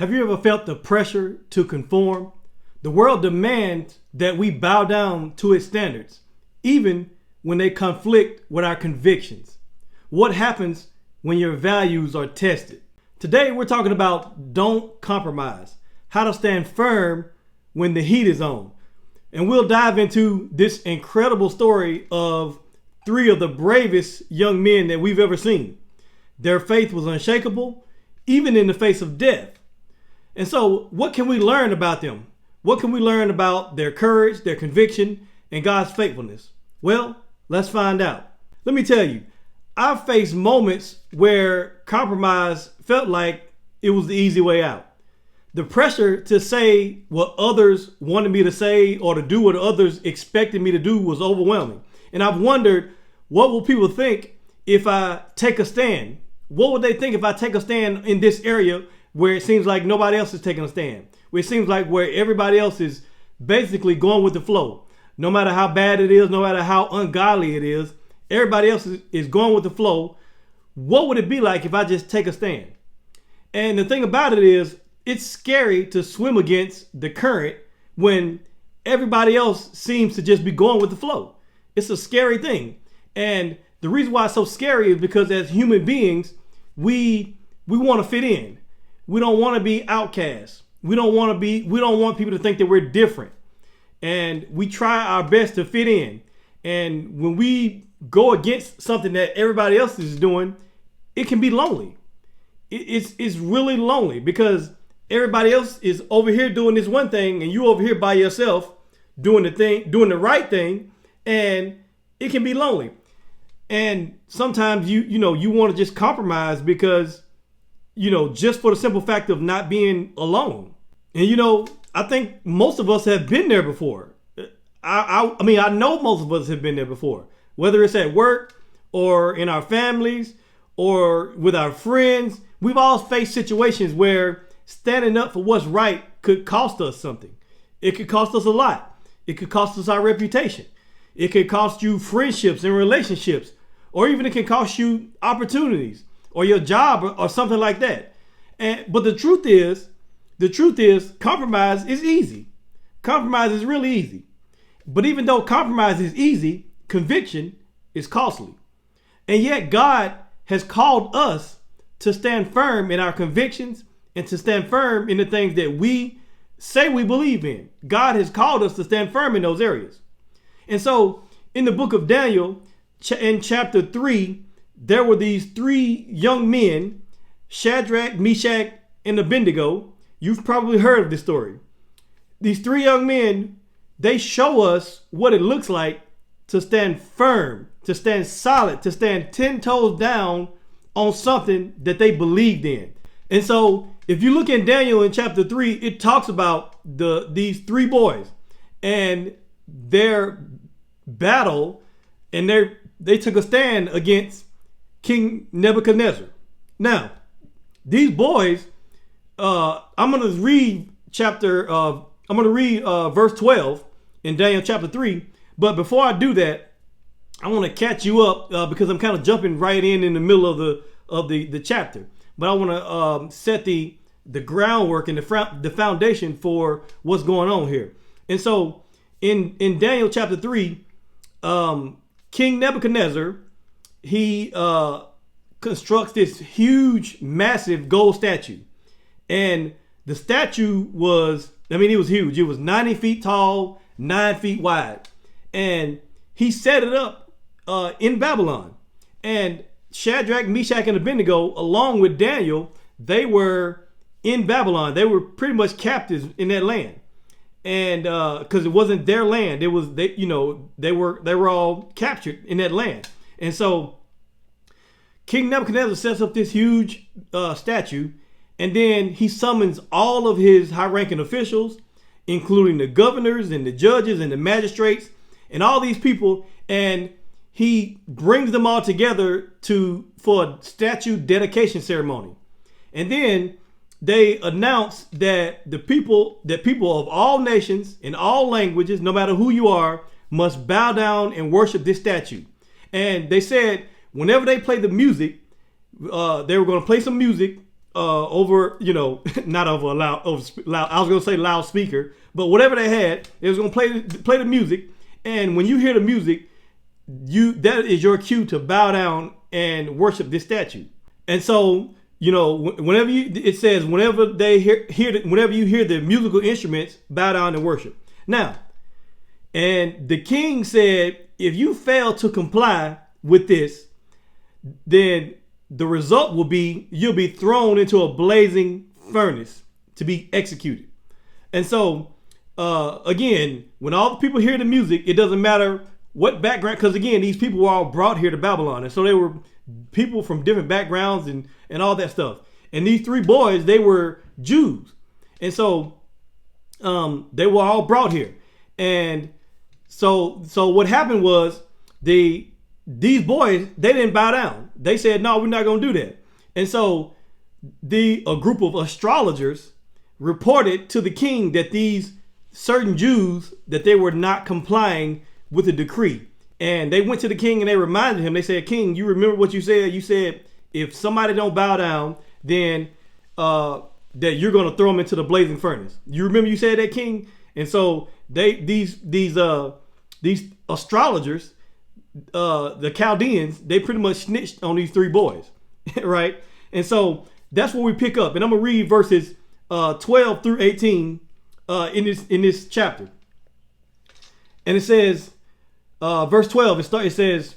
Have you ever felt the pressure to conform? The world demands that we bow down to its standards, even when they conflict with our convictions. What happens when your values are tested? Today, we're talking about don't compromise, how to stand firm when the heat is on. And we'll dive into this incredible story of three of the bravest young men that we've ever seen. Their faith was unshakable, even in the face of death. And so, what can we learn about them? What can we learn about their courage, their conviction, and God's faithfulness? Well, let's find out. Let me tell you, I've faced moments where compromise felt like it was the easy way out. The pressure to say what others wanted me to say or to do what others expected me to do was overwhelming. And I've wondered, what will people think if I take a stand? What would they think if I take a stand in this area where it seems like nobody else is taking a stand? Where it seems like where everybody else is basically going with the flow. No matter how bad it is, no matter how ungodly it is, everybody else is going with the flow. What would it be like if I just take a stand? And the thing about it is, it's scary to swim against the current when everybody else seems to just be going with the flow. It's a scary thing. And the reason why it's so scary is because as human beings, we want to fit in. We don't want to be outcasts. We don't want people to think that we're different. And we try our best to fit in. And when we go against something that everybody else is doing, it can be lonely. It's really lonely because everybody else is over here doing this one thing and you over here by yourself doing the right thing, and it can be lonely. And sometimes you want to just compromise because just for the simple fact of not being alone. And I think most of us have been there before. I know most of us have been there before, whether it's at work or in our families or with our friends. We've all faced situations where standing up for what's right could cost us something. It could cost us a lot. It could cost us our reputation. It could cost you friendships and relationships, or even it can cost you opportunities or your job or something like that. But the truth is, compromise is easy. Compromise is really easy. But even though compromise is easy, conviction is costly. And yet God has called us to stand firm in our convictions and to stand firm in the things that we say we believe in. God has called us to stand firm in those areas. And so in the book of Daniel, in chapter 3, there were these three young men, Shadrach, Meshach, and Abednego. You've probably heard of this story. These three young men, they show us what it looks like to stand firm, to stand solid, to stand 10 toes down on something that they believed in. And so if you look in Daniel in chapter 3, it talks about these three boys and their battle, and they took a stand against King Nebuchadnezzar. Now, these boys, I'm going to read verse 12 in Daniel chapter 3. But before I do that, I want to catch you up because I'm kind of jumping right in the middle of the chapter. But I want to set the groundwork and the foundation for what's going on here. And so in Daniel chapter 3, King Nebuchadnezzar, he constructs this huge, massive gold statue. And the statue was huge. It was 90 feet tall, 9 feet wide. And he set it up in Babylon. And Shadrach, Meshach, and Abednego, along with Daniel, they were in Babylon. They were pretty much captives in that land. And because it wasn't their land, they were all captured in that land. And so King Nebuchadnezzar sets up this huge statue, and then he summons all of his high-ranking officials, including the governors and the judges and the magistrates and all these people, and he brings them all together for a statue dedication ceremony. And then they announce that the people of all nations in all languages, no matter who you are, must bow down and worship this statue. And they said whenever they play the music, they were going to play some music over, not over a loud, I was gonna say loudspeaker, but whatever they had, they was gonna play the music. And when you hear the music, that is your cue to bow down and worship this statue. And so, whenever it says whenever whenever you hear the musical instruments, bow down and worship. Now, and the king said, if you fail to comply with this, then the result will be you'll be thrown into a blazing furnace to be executed. And so, again, when all the people hear the music, it doesn't matter what background, because again, these people were all brought here to Babylon. And so they were people from different backgrounds and all that stuff. And these three boys, they were Jews. And so they were all brought here. And so what happened was these boys, they didn't bow down. They said, no, we're not going to do that. And so a group of astrologers reported to the king that these certain Jews, that they were not complying with the decree. And they went to the king and they reminded him, they said, King, you remember what you said? You said, if somebody don't bow down, then that you're going to throw them into the blazing furnace. You remember you said that, King? And so these astrologers, the Chaldeans, they pretty much snitched on these three boys, right? And so that's what we pick up. And I'm going to read verses 12 through 18 in this chapter. And it says, verse 12, it says,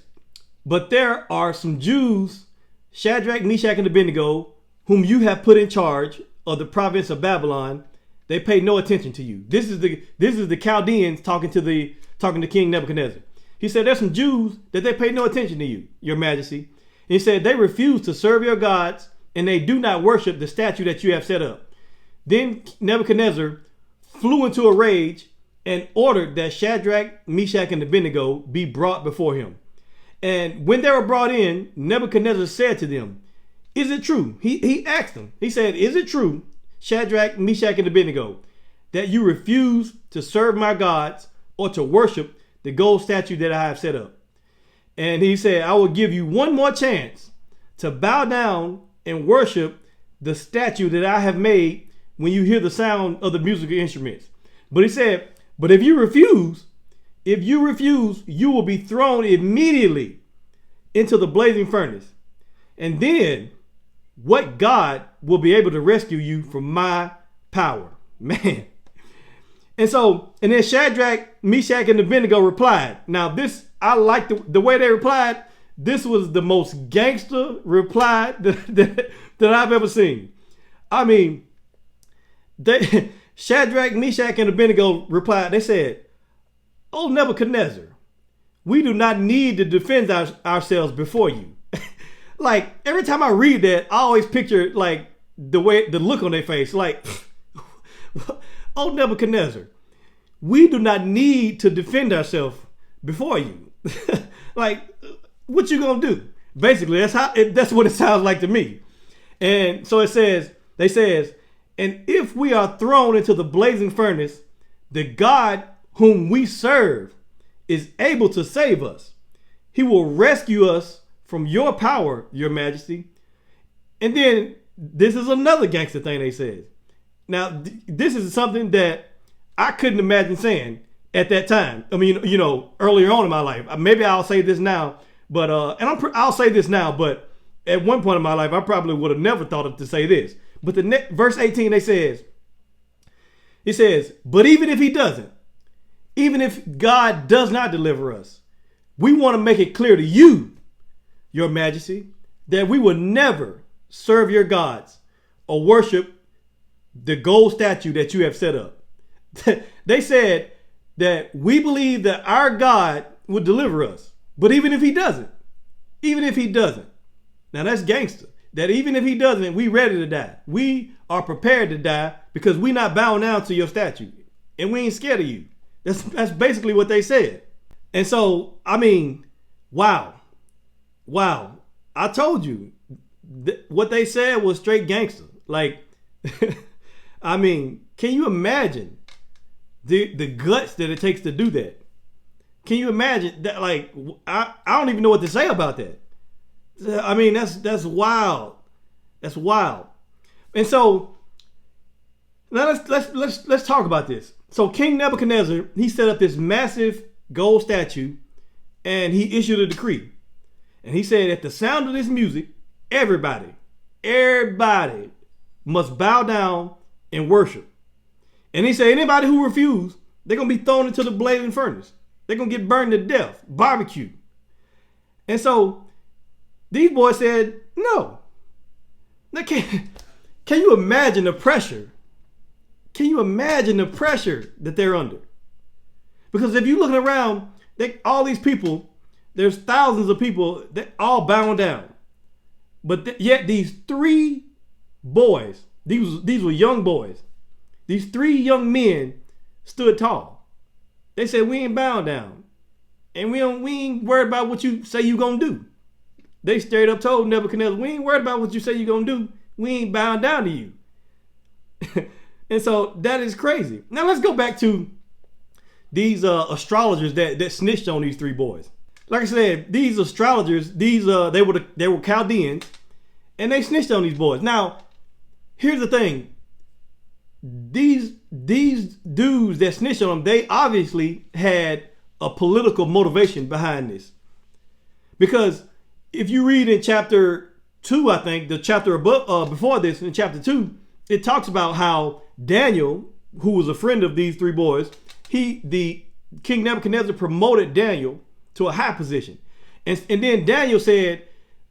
but there are some Jews, Shadrach, Meshach, and Abednego, whom you have put in charge of the province of Babylon. They pay no attention to you. This is the Chaldeans talking to King Nebuchadnezzar. He said, there's some Jews that they pay no attention to you, your majesty. And he said, they refuse to serve your gods, and they do not worship the statue that you have set up. Then Nebuchadnezzar flew into a rage and ordered that Shadrach, Meshach, and Abednego be brought before him. And when they were brought in, Nebuchadnezzar said to them, is it true? He asked them, he said, is it true, Shadrach, Meshach, and Abednego, that you refuse to serve my gods or to worship the gold statue that I have set up? And he said, I will give you one more chance to bow down and worship the statue that I have made when you hear the sound of the musical instruments. But he said, but if you refuse, you will be thrown immediately into the blazing furnace. And then what God will be able to rescue you from my power? Man. And then Shadrach, Meshach, and Abednego replied. Now this, I like the way they replied. This was the most gangster reply that I've ever seen. I mean, Shadrach, Meshach, and Abednego replied. They said, "Oh Nebuchadnezzar, we do not need to defend ourselves before you." Like every time I read that, I always picture like the look on their face, like, "Oh Nebuchadnezzar, we do not need to defend ourselves before you." Like, what you gonna do? Basically, that's what it sounds like to me. And so they says, and if we are thrown into the blazing furnace, the God whom we serve is able to save us. He will rescue us from your power, your majesty. And then this is another gangster thing they said. Now, this is something that I couldn't imagine saying at that time. I mean, earlier on in my life. Maybe I'll say this now, but I'll say this now, but at one point in my life, I probably would have never thought of to say this. But verse 18, it says, but even if he doesn't, even if God does not deliver us, we want to make it clear to you, your majesty, that we will never serve your gods or worship the gold statue that you have set up. They said that we believe that our God will deliver us. But even if he doesn't, now that's gangster. That even if he doesn't, we ready to die. We are prepared to die because we not bowing down to your statue. And we ain't scared of you. That's basically what they said. And so, I mean, wow. I told you, what they said was straight gangster. Like, I mean, can you imagine the guts that it takes to do that? Can you imagine that? Like, I don't even know what to say about that. I mean, that's wild. That's wild. And so now let's talk about this. So King Nebuchadnezzar, he set up this massive gold statue, and he issued a decree. And he said, at the sound of this music, everybody must bow down and worship. And he said, anybody who refused, they're going to be thrown into the blazing furnace. They're going to get burned to death, barbecue. And so these boys said, no. Now, can you imagine the pressure? Can you imagine the pressure that they're under? Because if you're looking around, all these people, there's thousands of people that all bowing down. But yet these three boys, these were young boys. These three young men stood tall. They said, we ain't bowing down. And we ain't worried about what you say you gonna do. They straight up told Nebuchadnezzar, we ain't worried about what you say you gonna do. We ain't bowing down to you. And so that is crazy. Now let's go back to these astrologers that snitched on these three boys. Like I said, these astrologers, they were Chaldeans, and they snitched on these boys. Now, here's the thing. These dudes that snitched on them, they obviously had a political motivation behind this. Because if you read in chapter 2, I think, the chapter above, before this, in chapter 2, it talks about how Daniel, who was a friend of these three boys, the King Nebuchadnezzar promoted Daniel to a high position. And then Daniel said,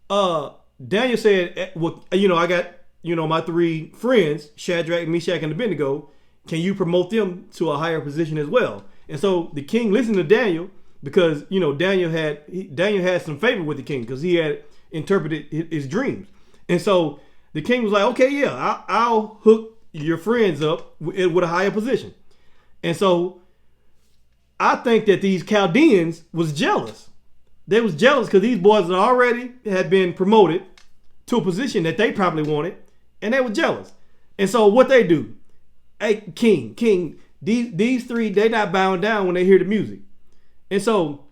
well, I got, my three friends, Shadrach, Meshach, and Abednego. Can you promote them to a higher position as well? And so the king listened to Daniel because, Daniel had some favor with the king because he had interpreted his dreams. And so the king was like, okay, yeah, I'll hook your friends up with a higher position. And so I think that these Chaldeans was jealous. They was jealous because these boys already had been promoted to a position that they probably wanted, and they were jealous. And so what they do, hey, king, these three, they not bowing down when they hear the music. And so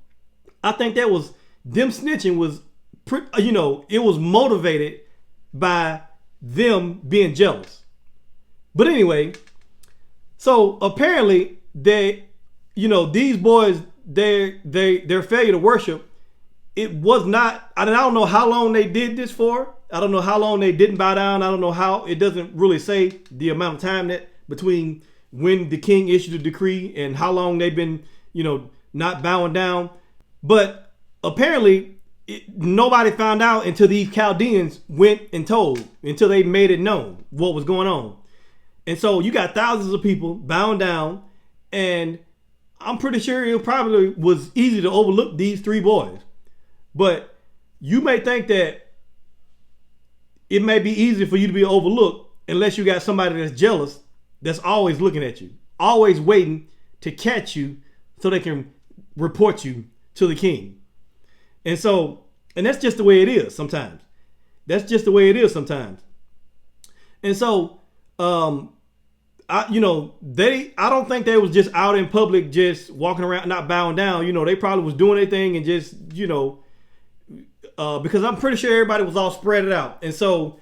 I think that was, them snitching was, it was motivated by them being jealous. But anyway, so apparently these boys, their failure to worship, it was not, I don't know how long they did this for. I don't know how long they didn't bow down. I don't know how, it doesn't really say the amount of time that between when the king issued a decree and how long they've been, not bowing down. But apparently nobody found out until these Chaldeans went and told, until they made it known what was going on. And so you got thousands of people bowing down, and I'm pretty sure it probably was easy to overlook these three boys. But you may think that it may be easy for you to be overlooked unless you got somebody that's jealous, that's always looking at you, always waiting to catch you so they can report you to the king. And so, and that's just the way it is sometimes. That's just the way it is sometimes. And so, I don't think they was just out in public, just walking around, not bowing down. They probably was doing their thing and just, because I'm pretty sure everybody was all spread out. And so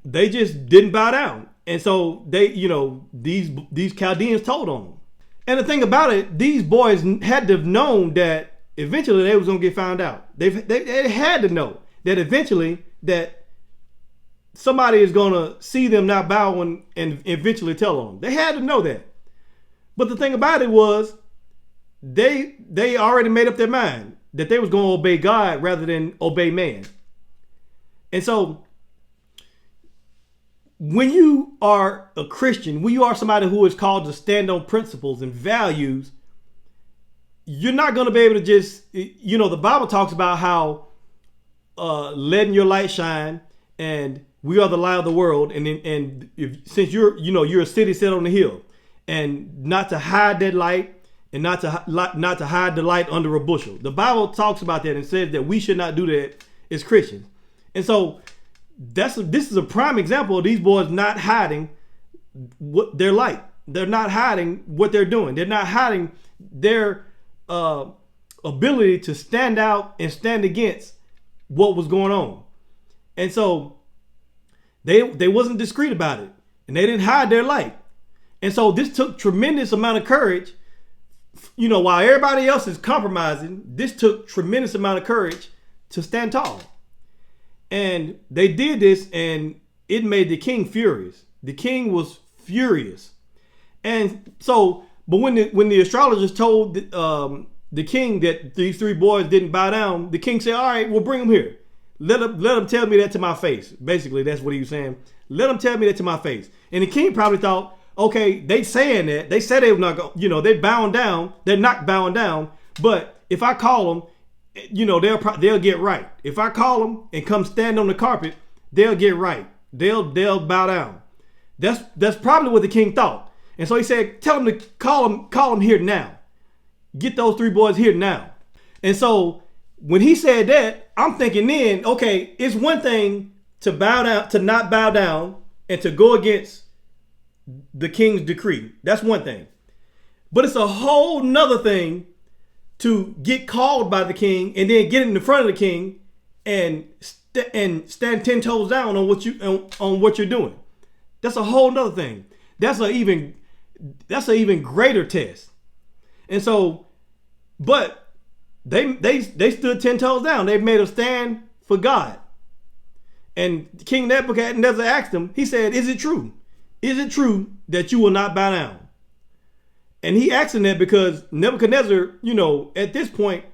they just didn't bow down. And so they, these Chaldeans told on them. And the thing about it, these boys had to have known that eventually they was going to get found out. They had to know that eventually that somebody is going to see them not bowing and eventually tell on them. They had to know that. But the thing about it was they already made up their mind that they was going to obey God rather than obey man. And so when you are a Christian, when you are somebody who is called to stand on principles and values, you're not going to be able to just, the Bible talks about how letting your light shine, and we are the light of the world. And since you're a city set on the hill, and not to hide that light, and not to hide the light under a bushel. The Bible talks about that and says that we should not do that as Christians. And so this is a prime example of these boys not hiding what their light. They're not hiding what they're doing. They're not hiding their ability to stand out and stand against what was going on. And so They wasn't discreet about it, and they didn't hide their light. And so this took tremendous amount of courage. While everybody else is compromising, this took tremendous amount of courage to stand tall. And they did this, and it made the king furious. The king was furious. And so, but when the astrologers told the king that these 3 boys didn't bow down, the king said, all right, well, bring them here. Let them tell me that to my face. Basically, that's what he was saying. Let them tell me that to my face. And the king probably thought, okay, they saying that. They said they were not going, they're bowing down. They're not bowing down. But if I call them, they'll get right. If I call them and come stand on the carpet, they'll get right. They'll bow down. That's probably what the king thought. And so he said, tell them to call them here now. Get those 3 boys here now. And so when he said that, I'm thinking then, okay, it's one thing to bow down, to not bow down, and to go against the king's decree. That's one thing. But it's a whole nother thing to get called by the king and then get in the front of the king and stand 10 toes down on what you're doing. That's a whole nother thing. That's an even greater test. And so, but they stood 10 toes down. They made a stand for God. And King Nebuchadnezzar asked him, he said, is it true? Is it true that you will not bow down? And he asked him that because Nebuchadnezzar, at this point,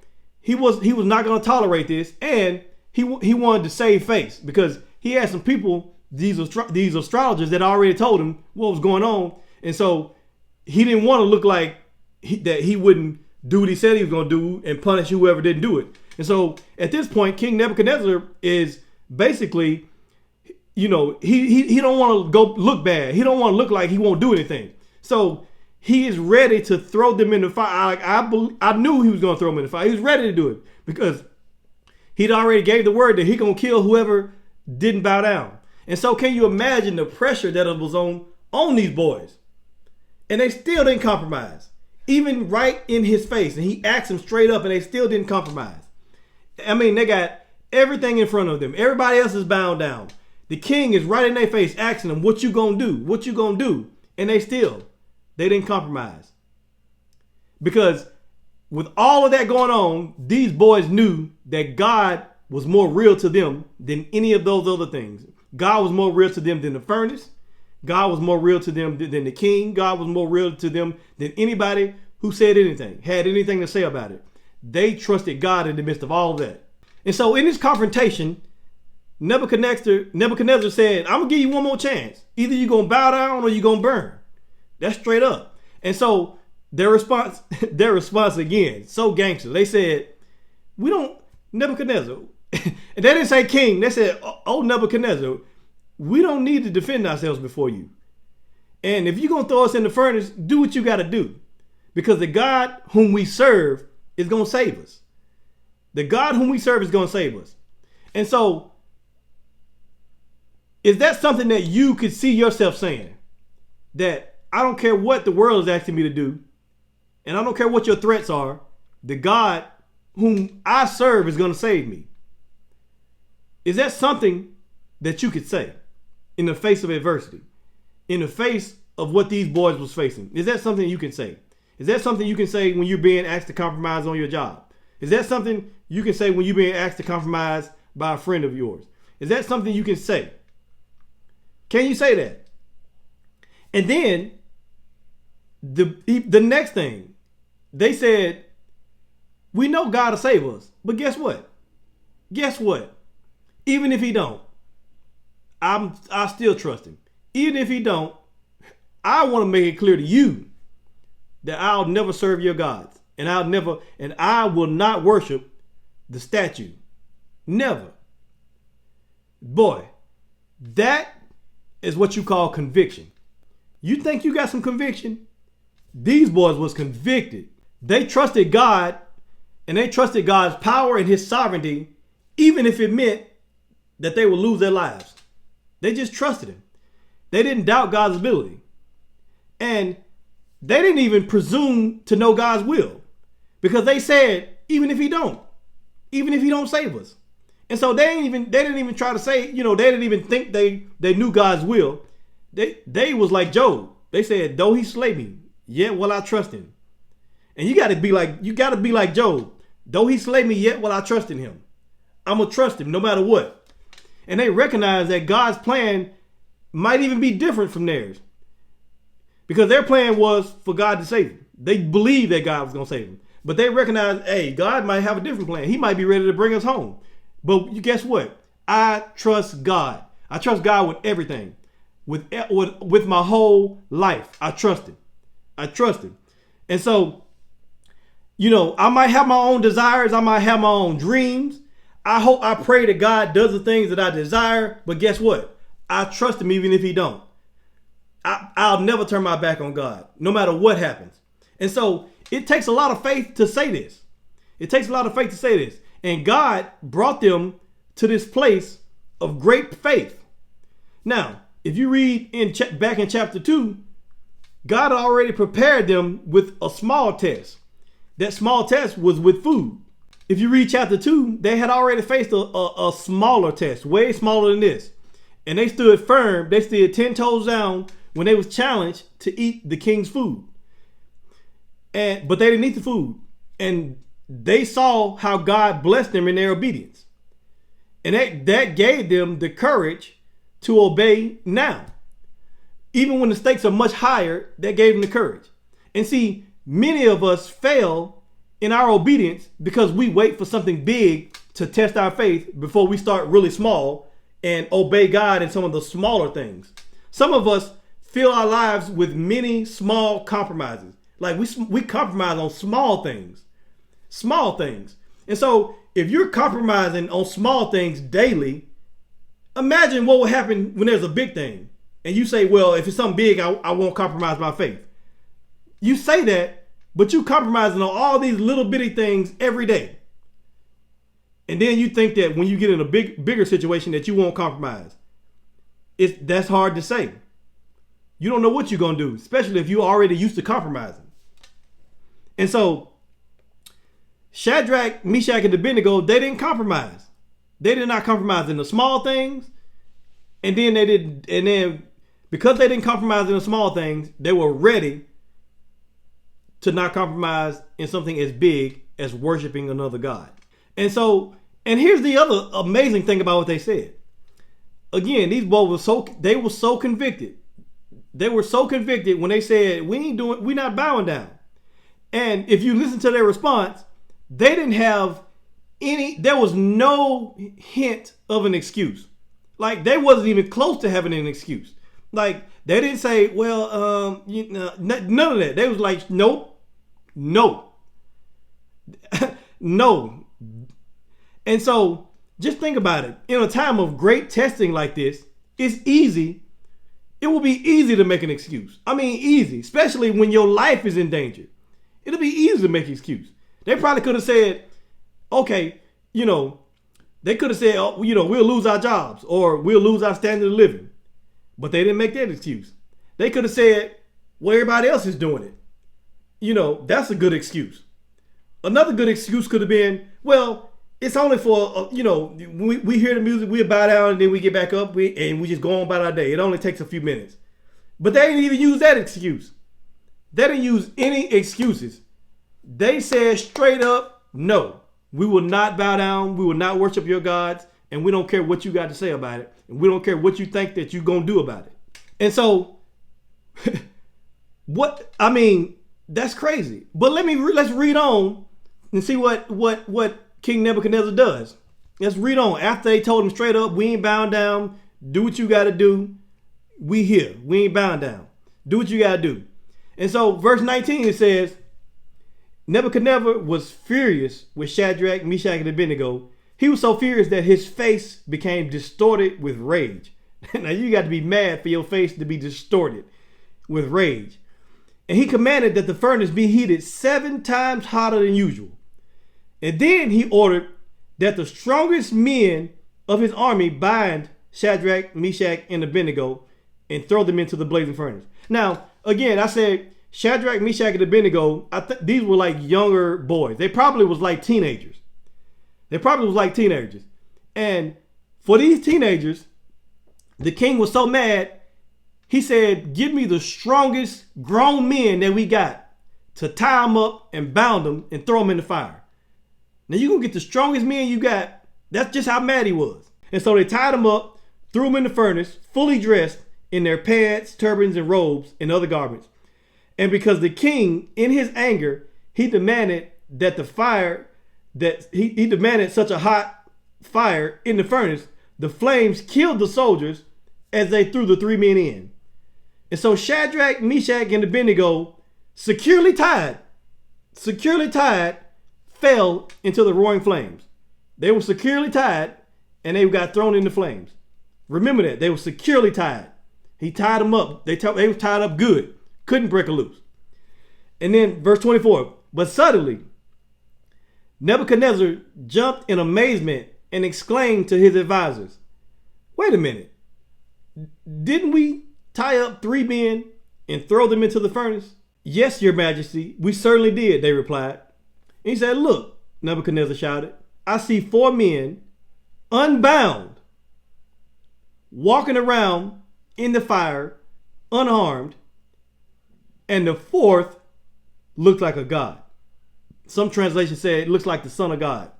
he was not going to tolerate this. And he wanted to save face because he had some people, these astrologers that already told him what was going on. And so he didn't want to look like that he wouldn't do what he said he was going to do and punish whoever didn't do it. And so at this point, King Nebuchadnezzar is basically, he don't want to go look bad. He don't want to look like he won't do anything. So he is ready to throw them in the fire. I knew he was going to throw them in the fire. He was ready to do it because he'd already gave the word that he going to kill whoever didn't bow down. And so can you imagine the pressure that was on these boys? And they still didn't compromise, even right in his face. And he asked them straight up and they still didn't compromise. I mean, they got everything in front of them. Everybody else is bound down. The king is right in their face asking them, what you gonna do? What you gonna do? And they didn't compromise. Because with all of that going on, these boys knew that God was more real to them than any of those other things. God was more real to them than the furnace. God was more real to them than the king. God was more real to them than anybody who said anything, had anything to say about it. They trusted God in the midst of all of that. And so in this confrontation, Nebuchadnezzar said, I'm going to give you one more chance. Either you're going to bow down or you're going to burn. That's straight up. And so their response again, so gangster. They said, Nebuchadnezzar. And they didn't say king. They said, oh, Nebuchadnezzar, we don't need to defend ourselves before you. And if you're going to throw us in the furnace, do what you got to do. Because the God whom we serve is going to save us. The God whom we serve is going to save us. And so, is that something that you could see yourself saying? That I don't care what the world is asking me to do, and I don't care what your threats are, the God whom I serve is going to save me. Is that something that you could say in the face of adversity? In the face of what these boys was facing? Is that something you can say? Is that something you can say when you're being asked to compromise on your job? Is that something you can say when you're being asked to compromise by a friend of yours? Is that something you can say? Can you say that? And then the next thing, they said, we know God will save us, but guess what? Guess what? Even if he don't, I still trust him. Even if he don't, I want to make it clear to you that I'll never serve your gods. And I will not worship the statue. Never. Boy, that is what you call conviction. You think you got some conviction? These boys was convicted. They trusted God, and they trusted God's power and his sovereignty, even if it meant that they would lose their lives. They just trusted him. They didn't doubt God's ability. And they didn't even presume to know God's will, because they said, even if he don't save us, And so they didn't even try to say, they didn't even think they knew God's will. They was like Job. They said, though he slay me, yet will I trust him. And you gotta be like Job. Though he slay me, yet will I trust in him. I'm gonna trust him no matter what. And they recognize that God's plan might even be different from theirs. Because their plan was for God to save them. They believed that God was gonna save them. But they recognize, hey, God might have a different plan. He might be ready to bring us home. But guess what? I trust God. I trust God with everything. With my whole life. I trust him. And so, I might have my own desires. I might have my own dreams. I pray that God does the things that I desire. But guess what? I trust him even if he don't. I'll never turn my back on God, no matter what happens. And so it takes a lot of faith to say this. And God brought them to this place of great faith. Now, if you read back in chapter 2, God already prepared them with a small test. That small test was with food. If you read chapter 2, they had already faced a smaller test, way smaller than this. And they stood firm. They stood 10 toes down when they was challenged to eat the king's food. But they didn't eat the food. And they saw how God blessed them in their obedience. And that gave them the courage to obey now. Even when the stakes are much higher, that gave them the courage. And see, many of us fail in our obedience because we wait for something big to test our faith before we start really small and obey God in some of the smaller things. Some of us fill our lives with many small compromises. Like we compromise on small things. And so if you're compromising on small things daily, imagine what will happen when there's a big thing. And you say, well, if it's something big, I won't compromise my faith. You say that, but you compromising on all these little bitty things every day. And then you think that when you get in a bigger situation that you won't compromise. That's hard to say. You don't know what you're going to do, especially if you're already used to compromising. And so Shadrach, Meshach, and Abednego, they didn't compromise. They did not compromise in the small things. And then because they didn't compromise in the small things, they were ready to not compromise in something as big as worshiping another God. And here's the other amazing thing about what they said. Again, these boys were so convicted. They were so convicted when they said, we're not bowing down. And if you listen to their response, they didn't have there was no hint of an excuse. Like they wasn't even close to having an excuse. Like they didn't say, well, none of that. They was like, nope, no, no. And so just think about it. In a time of great testing like this, it's easy. It will be easy to make an excuse. I mean, easy, especially when your life is in danger. It'll be easy to make an excuse. They probably could have said, okay, they could have said, oh, we'll lose our jobs or we'll lose our standard of living. But they didn't make that excuse. They could have said, well, everybody else is doing it. That's a good excuse. Another good excuse could have been, well, it's only for, we hear the music, we bow down and then we get back up and we just go on about our day. It only takes a few minutes. But they didn't even use that excuse. They didn't use any excuses. They said straight up, no, we will not bow down. We will not worship your gods. And we don't care what you got to say about it. And we don't care what you think that you're going to do about it. And so, that's crazy. But let's read on and see what King Nebuchadnezzar does. Let's read on. After they told him straight up, we ain't bound down. Do what you got to do. We here. We ain't bound down. Do what you got to do. And so verse 19, it says, Nebuchadnezzar was furious with Shadrach, Meshach, and Abednego. He was so furious that his face became distorted with rage. Now you got to be mad for your face to be distorted with rage. And he commanded that the furnace be heated 7 times hotter than usual. And then he ordered that the strongest men of his army bind Shadrach, Meshach, and Abednego and throw them into the blazing furnace. Now, again, I said Shadrach, Meshach, and Abednego, these were like younger boys. They probably was like teenagers. And for these teenagers, the king was so mad, he said, give me the strongest grown men that we got to tie them up and bound them and throw them in the fire. Now you're going to get the strongest men you got. That's just how mad he was. And so they tied them up, threw them in the furnace, fully dressed in their pants, turbans, and robes and other garments. And because the king, in his anger, he demanded that the fire, he demanded such a hot fire in the furnace, the flames killed the soldiers as they threw the 3 men in. And so Shadrach, Meshach, and Abednego, securely tied, fell into the roaring flames. They were securely tied and they got thrown in the flames. Remember that. They were securely tied. He tied them up. They were tied up good. Couldn't break a loose. And then verse 24. But suddenly, Nebuchadnezzar jumped in amazement and exclaimed to his advisors, wait a minute. Didn't we tie up 3 men and throw them into the furnace? Yes, your majesty, we certainly did, they replied. And he said, look, Nebuchadnezzar shouted, I see 4 men unbound, walking around in the fire, unharmed, and the 4th looked like a god. Some translations say it looks like the Son of God.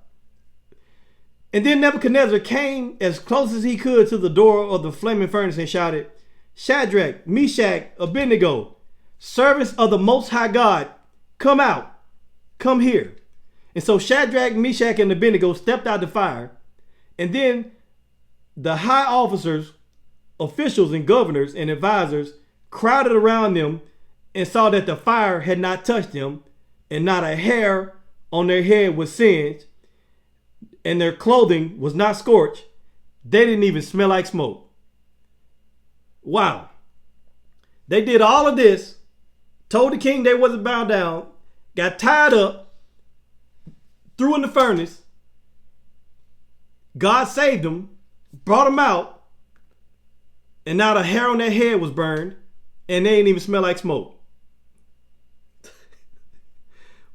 And then Nebuchadnezzar came as close as he could to the door of the flaming furnace and shouted, Shadrach, Meshach, Abednego, servants of the Most High God, come out, come here. And so Shadrach, Meshach, and Abednego stepped out the fire. And then the high officers, officials, and governors and advisors crowded around them and saw that the fire had not touched them, and not a hair on their head was singed, and their clothing was not scorched. They didn't even smell like smoke. Wow. They did all of this, told the king they wasn't bound down, got tied up, threw in the furnace. God saved them, brought them out, and not a hair on their head was burned, and they didn't even smell like smoke.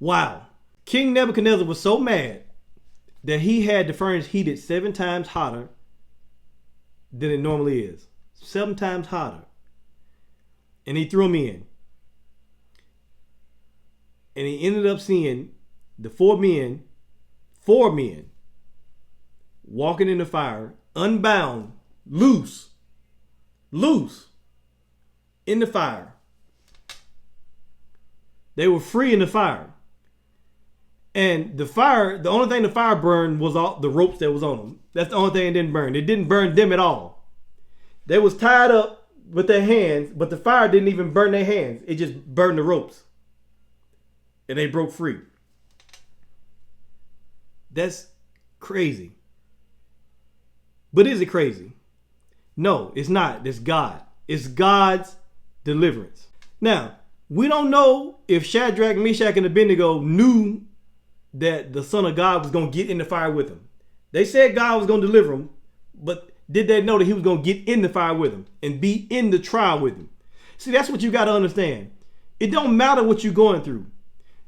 Wow. King Nebuchadnezzar was so mad that he had the furnace heated 7 times hotter than it normally is. 7 times hotter. And he threw them in. And he ended up seeing the 4 men walking in the fire, unbound, loose in the fire. They were free in the fire. And the fire, the only thing the fire burned was all the ropes that was on them. That's the only thing it didn't burn. It didn't burn them at all. They was tied up with their hands, but the fire didn't even burn their hands. It just burned the ropes. And they broke free. That's crazy. But is it crazy? No, it's not. It's God. It's God's deliverance. Now, we don't know if Shadrach, Meshach, and Abednego knew that the Son of God was going to get in the fire with them. They said God was going to deliver them, but did they know that he was going to get in the fire with them and be in the trial with them? See, that's what you got to understand. It don't matter what you're going through.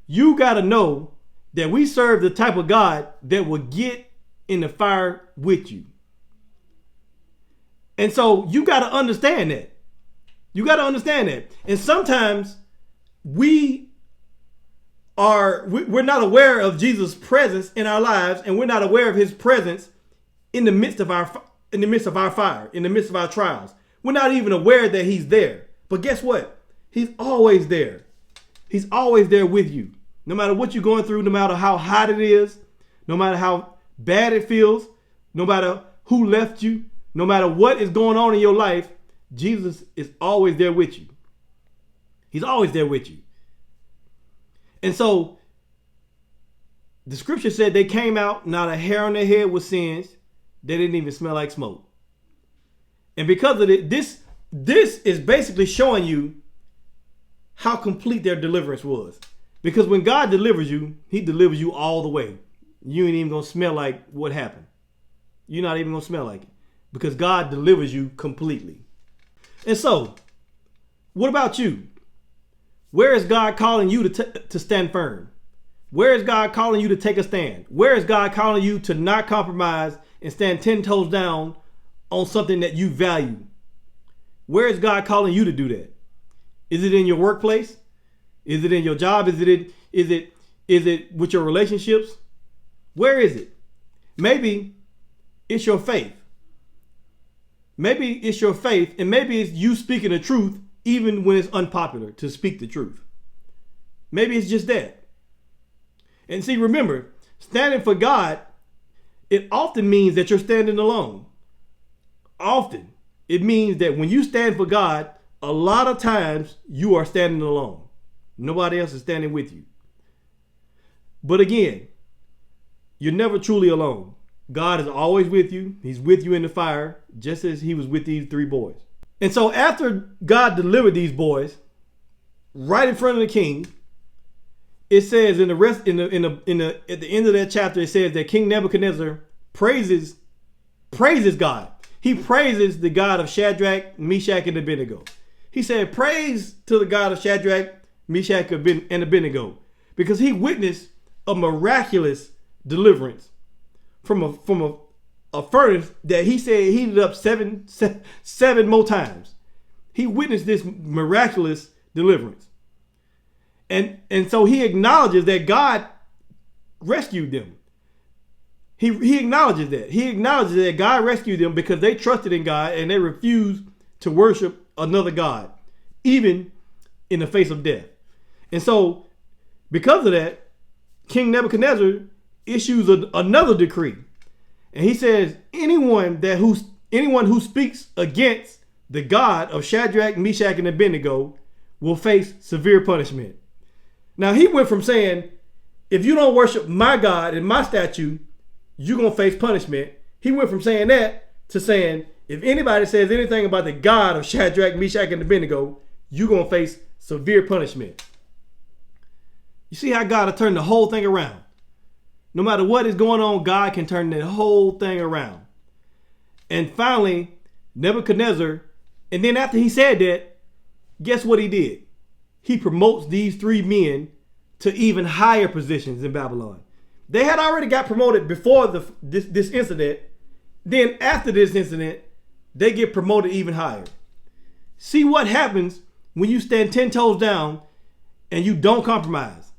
You got to know that we serve the type of God that will get in the fire with you. And so you got to understand that. You got to understand that. And sometimes we're not aware of Jesus' presence in our lives, and we're not aware of his presence in the midst of our fire, in the midst of our trials. We're not even aware that he's there. But guess what? He's always there. He's always there with you. No matter what you're going through, no matter how hot it is, no matter how bad it feels, no matter who left you, no matter what is going on in your life, Jesus is always there with you. He's always there with you. And so the scripture said they came out, not a hair on their head was singed. They didn't even smell like smoke. And because of it, this is basically showing you how complete their deliverance was. Because when God delivers you, he delivers you all the way. You ain't even going to smell like what happened. You're not even going to smell like it. Because God delivers you completely. And so, what about you? Where is God calling you to stand firm? Where is God calling you to take a stand? Where is God calling you to not compromise and stand 10 toes down on something that you value? Where is God calling you to do that? Is it in your workplace? Is it in your job? Is it with your relationships? Where is it? Maybe it's your faith. Maybe it's your faith, and maybe it's you speaking the truth even when it's unpopular to speak the truth. Maybe it's just that. And see, remember, standing for God, it often means that you're standing alone. Often. It means that when you stand for God, a lot of times you are standing alone. Nobody else is standing with you. But again, you're never truly alone. God is always with you. He's with you in the fire, just as he was with these 3 boys. And so after God delivered these boys right in front of the king, it says at the end of that chapter, it says that King Nebuchadnezzar praises God. He praises the God of Shadrach, Meshach, and Abednego. He said, praise to the God of Shadrach, Meshach, and Abednego, because he witnessed a miraculous deliverance from a furnace that he said heated up seven more times. He witnessed this miraculous deliverance. And so he acknowledges that God rescued them. He acknowledges that. He acknowledges that God rescued them because they trusted in God and they refused to worship another God, even in the face of death. And so because of that, King Nebuchadnezzar issues another decree. And he says, anyone who speaks against the God of Shadrach, Meshach, and Abednego will face severe punishment. Now he went from saying, if you don't worship my God and my statue, you're going to face punishment. He went from saying that to saying, if anybody says anything about the God of Shadrach, Meshach, and Abednego, you're going to face severe punishment. You see how God will turn the whole thing around. No matter what is going on, God can turn the whole thing around. And finally, Nebuchadnezzar, and then after he said that, guess what he did? He promotes these 3 men to even higher positions in Babylon. They had already got promoted before this incident. Then after this incident, they get promoted even higher. See what happens when you stand 10 toes down and you don't compromise.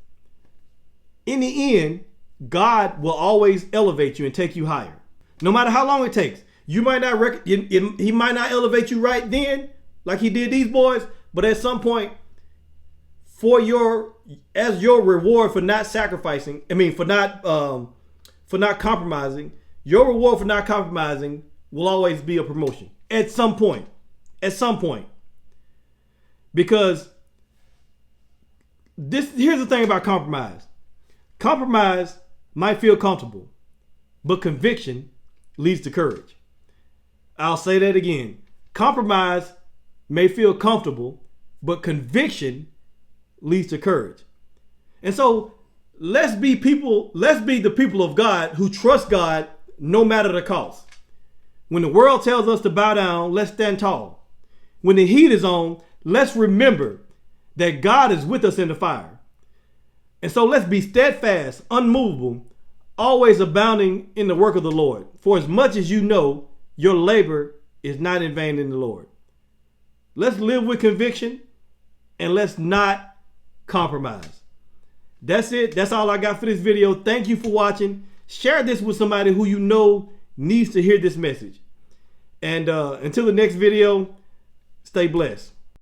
In the end, God will always elevate you and take you higher. No matter how long it takes. You might not he might not elevate you right then, like he did these boys, but at some point, as your reward for not sacrificing, for not compromising, your reward for not compromising will always be a promotion. At some point. Because here's the thing about compromise. Compromise might feel comfortable, but conviction leads to courage. I'll say that again. Compromise may feel comfortable, but conviction leads to courage. And so let's be the people of God who trust God no matter the cost. When the world tells us to bow down, let's stand tall. When the heat is on, let's remember that God is with us in the fire. And so let's be steadfast, unmovable, always abounding in the work of the Lord. For as much as you know, your labor is not in vain in the Lord. Let's live with conviction and let's not compromise. That's it. That's all I got for this video. Thank you for watching. Share this with somebody who you know needs to hear this message. And until the next video, stay blessed.